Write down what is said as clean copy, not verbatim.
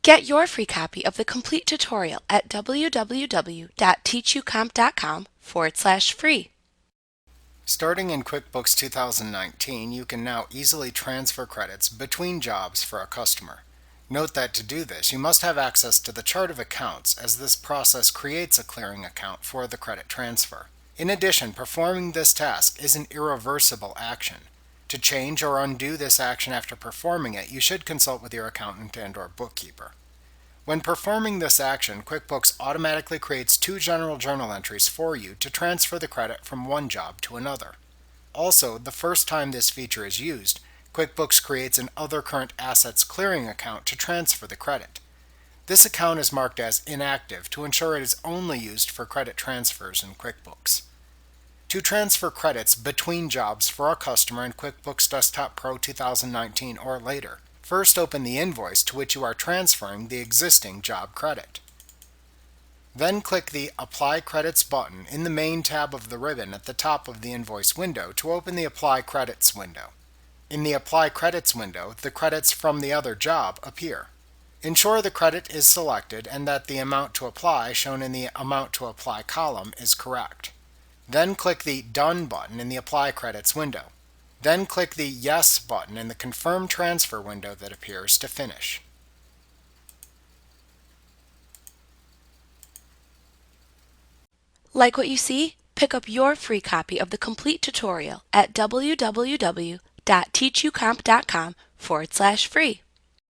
Get your free copy of the complete tutorial at www.teachucomp.com/free. Starting in QuickBooks 2019, you can now easily transfer credits between jobs for a customer. Note that to do this, you must have access to the chart of accounts, as this process creates a clearing account for the credit transfer. In addition, performing this task is an irreversible action. To change or undo this action after performing it, you should consult with your accountant and/or bookkeeper. When performing this action, QuickBooks automatically creates 2 general journal entries for you to transfer the credit from one job to another. Also, the first time this feature is used, QuickBooks creates an Other Current Assets clearing account to transfer the credit. This account is marked as inactive to ensure it is only used for credit transfers in QuickBooks. To transfer credits between jobs for a customer in QuickBooks Desktop Pro 2019 or later, first open the invoice to which you are transferring the existing job credit. Then click the Apply Credits button in the Main tab of the ribbon at the top of the invoice window to open the Apply Credits window. In the Apply Credits window, the credits from the other job appear. Ensure the credit is selected and that the amount to apply shown in the Amount to Apply column is correct. Then click the Done button in the Apply Credits window. Then click the Yes button in the Confirm Transfer window that appears to finish. Like what you see? Pick up your free copy of the complete tutorial at www.teachucomp.com/free.